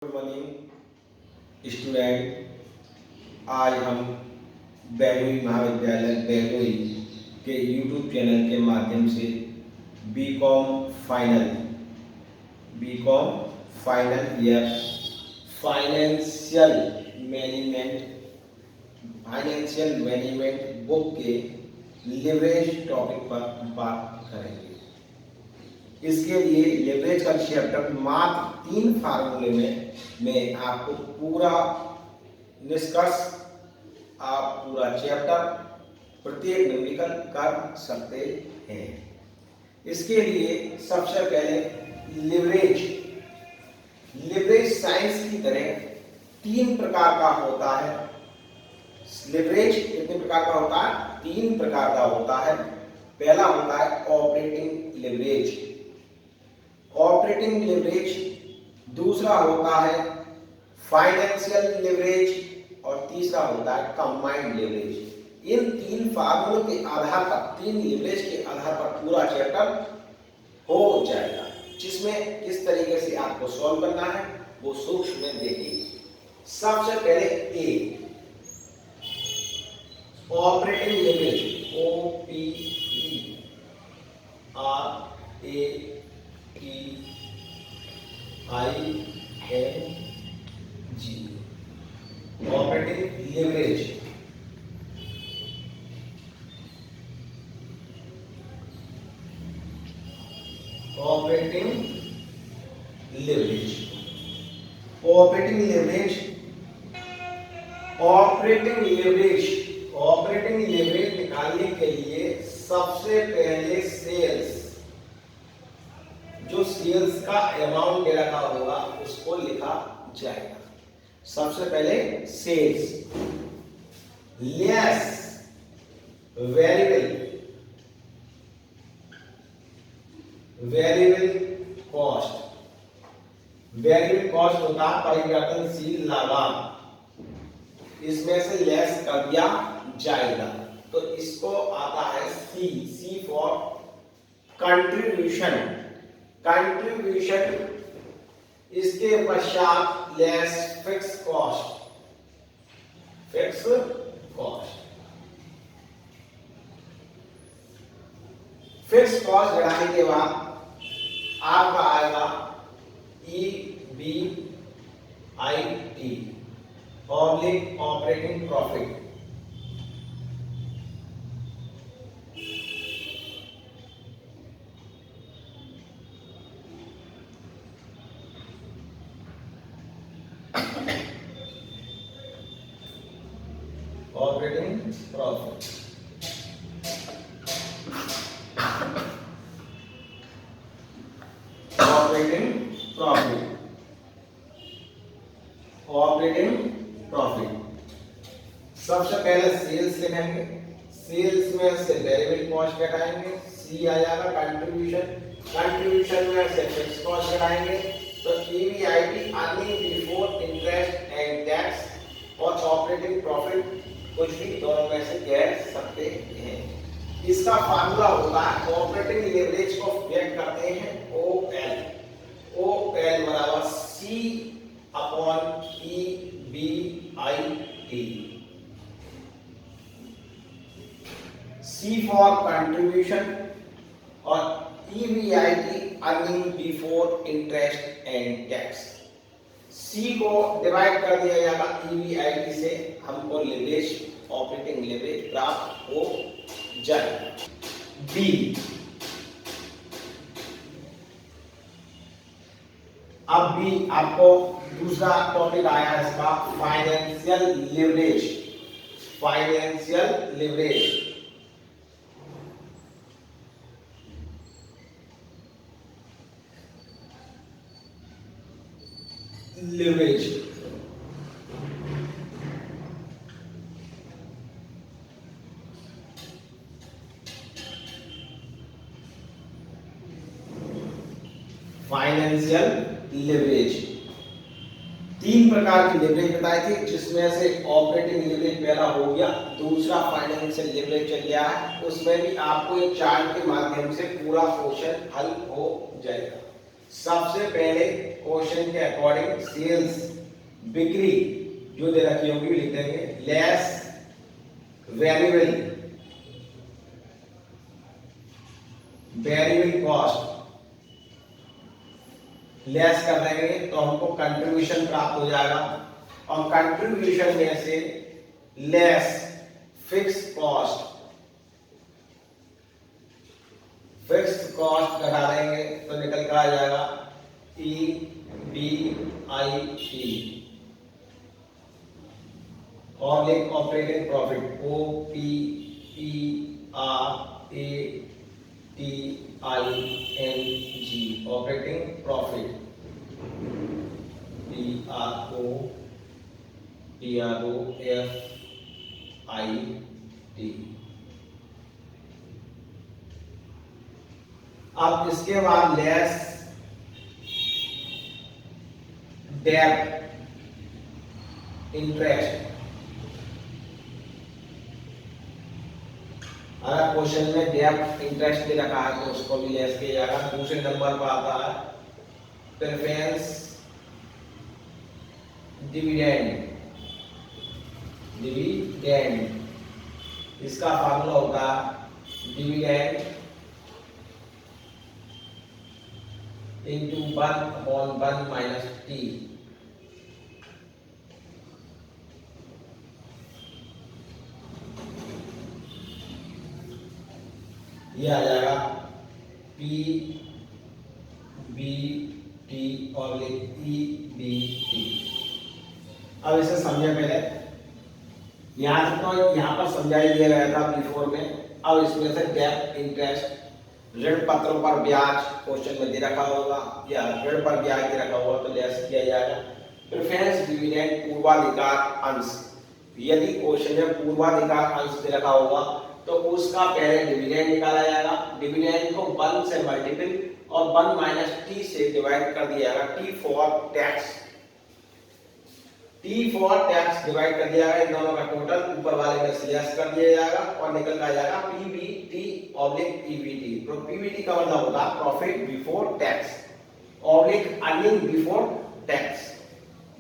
Good morning student. आज हम बैलोई महाविद्यालय बैलोई के यूट्यूब चैनल के माध्यम से BCom final year financial management book के लिवरेज टॉपिक पर बात करेंगे। इसके लिए लिवरेज का चैप्टर मात्र 3 फार्मूले में मैं आपको पूरा निष्कर्ष आप पूरा चैप्टर प्रत्येक न्यूमेरिकल कर सकते हैं। इसके लिए सबसे पहले लिवरेज साइंस की तरह 3 प्रकार का होता है। लिवरेज कितने प्रकार का होता है? 3 प्रकार का होता है। पहला होता है ऑपरेटिंग लिवरेज, दूसरा होता है फाइनेंशियल लिवरेज और तीसरा होता है कंबाइंड लिवरेज। इन 3 फार्मूलों के आधार पर, 3 लिवरेज के आधार पर पूरा चैप्टर हो जाएगा, जिसमें किस तरीके से आपको सॉल्व करना है वो सूक्ष्म में देखिए। सबसे पहले a operating leverage, OPRATING operating leverage निकालने के लिए सबसे पहले सेल्स का अमाउंट दे रखा होगा उसको लिखा जाएगा। सबसे पहले सेल्स लेस वेरिएबल कॉस्ट होता है परिवर्तनशील लागत, इसमें से लेस कर दिया जाएगा। तो इसको आता है सी फॉर कंट्रीब्यूशन। इसके पश्चात less fix cost. Fix cost घटाने के बाद आपका आएगा EBIT operating profit. Operating profit सबसे पहले सेल्स लिखेंगे। सेल्स में से वेरिएबल कॉस्ट घटाएंगे, सी आ जाएगा कंट्रीब्यूशन में से फिक्स कॉस्ट घटाएंगे। तो EBIT earning before interest and tax और ऑपरेटिंग प्रॉफिट कुछ भी दोनों में से कह सकते हैं। इसका फार्मूला होता है, ऑपरेटिंग लिवरेज को व्यक्त करते हैं OL बराबर C upon EBIT। C for contribution और EBIT earning before interest and tax. C को डिवाइड कर दिया जाएगा EBIT से, हमको लिवरेज ऑपरेटिंग लिवरेज प्राप्त हो जाएगा। B अब भी आपको दूसरा टॉपिक आया है इसका फाइनेंशियल लिवरेज। फाइनेंशियल लिवरेज 3 प्रकार की लिवरेज बताई थी, जिसमें से ऑपरेटिंग लिवरेज पहला हो गया, दूसरा फाइनेंशियल लिवरेज चल गया है। उसमें भी आपको एक चार्ट के माध्यम से पूरा क्वेश्चन हल हो जाएगा। सबसे पहले क्वेश्चन के अकॉर्डिंग सेल्स बिक्री जो दे रखी होगी लिख देंगे, लेस वेरिएबल कॉस्ट लेस कर देंगे तो हमको कंट्रीब्यूशन प्राप्त हो जाएगा, और कंट्रीब्यूशन में से लेस फिक्स कॉस्ट घटा देंगे तो निकल कर आ जाएगा EBIT और एक operating profit OPERATING operating profit PROFIT। अब इसके बाद लेस डेट इंटरेस्ट। अगर क्वेश्चन में डेट इंटरेस्ट दे रखा है तो उसको भी लेस किया जाएगा। दूसरे नंबर पर आता है प्रेफरेंस डिविडेंड। इसका फार्मूला होगा डिविडेंड into 1/1 minus t। यह आ जाएगा PBT और EBT। अब इसे समझे पहले, यहाँ तक तो यहाँ पर समझाई दिया गया था बिफोर में। अब इसमें से डेट इंटरेस्ट, ऋण पत्रों पर ब्याज क्वेश्चन में दे रखा होगा या ऋण पर ब्याज दे रखा होगा तो लेस किया जाएगा। प्रेफरेंस डिविडेंड पूर्वाधिकार अंश, यदि क्वेश्चन में पूर्वाधिकार अंश दे रखा होगा तो उसका पहले डिविडेंड निकाला जाएगा। डिविडेंड को 1 से मल्टीपल और 1 माइनस टी से डिवाइड कर दिया जाएगा। टी फॉर टैक्स डिवाइड कर दिया जाएगा। इन दोनों का टोटल ऊपर वाले में से लेस कर दिया जाएगा और निकल कर आ जाएगा PBT ऑब्लिक EBT। तो PBT का मतलब होगा profit before tax oblique earning before tax.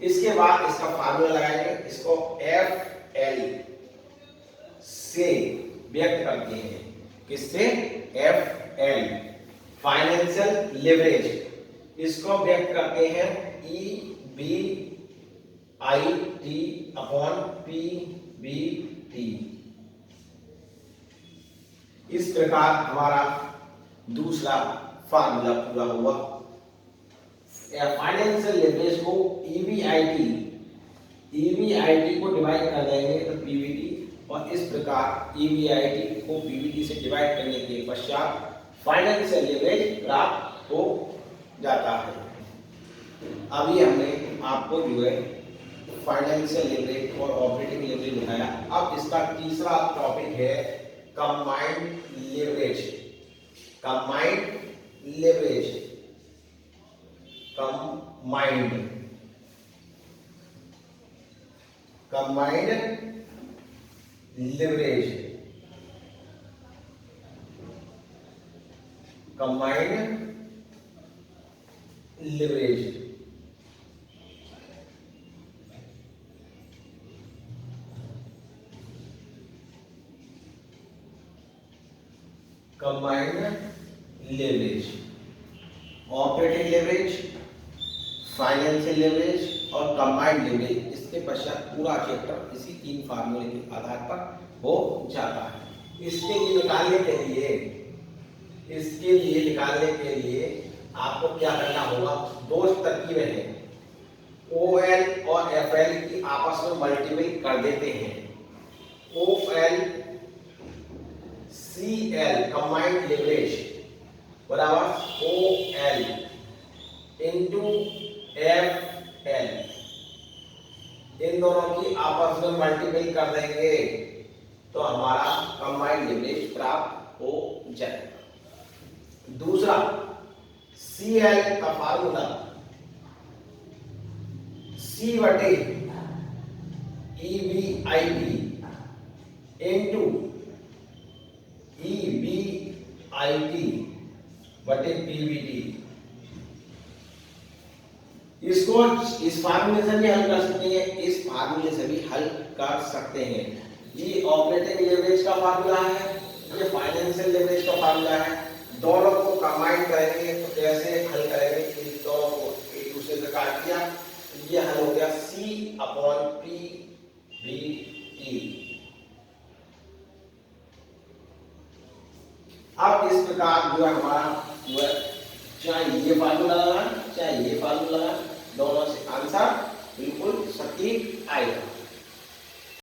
इसके बाद इसका फार्मूला लगाएंगे, इसको FL से व्यक्त करते हैं। किससे? FL financial leverage. इसको व्यक्त करते हैं EBIT अपॉन PBT। इस प्रकार हमारा दूसरा फार्मूला पूरा हुआ। फाइनेंशियल लेवरेज को EBIT को डिवाइड कर देंगे तो PBT, और इस प्रकार EBIT को PBT से डिवाइड करने के पश्चात फाइनेंशियल लेवरेज प्राप्त हो जाता है। अभी हमने आपको जो है फाइनेंशियल लेवरेज और ऑपरेटिंग लेवरेज दिखाया। अब इसका तीसरा टॉपिक है combined leverage. Combined leverage operating leverage, financial leverage और कंबाइंड लेवरेज। इसके पश्चात पूरा चैप्टर इसी 3 फार्मूले के आधार पर हो जाता है। इसके लिए निकालने के लिए आपको क्या करना होगा? 2 तरकीबें हैं, OL और FL की आपस में मल्टीपल कर देते हैं। OL CL कंबाइंड लेवरेज बराबर OL इंटू FL। इन दोनों की आपस में मल्टीपल कर देंगे तो हमारा कंबाइंड लेवरेज प्राप्त हो जाएगा। दूसरा CL का फार्मूला C बटे EBIT इंटू EBIT बटे PBT। इसको इस फार्मूले से भी हल कर सकते हैं, इस फार्मूले से भी हल कर सकते हैं। ये ऑपरेटिंग लेवरेज का फार्मूला है, ये फाइनेंशियल लेवरेज का फार्मूला है। दोनों को कंबाइन करेंगे तो कैसे हल करेंगे, इन दोनों को एक दूसरे से काट दिया, ये हल हो गया C/P/V/T। अब इस प्रकार जो है हमारा जो है चाहे ये फार्मूला लगा चाहे ये फार्मूला लगा, दोनों से आंसर बिल्कुल सटीक आएगा।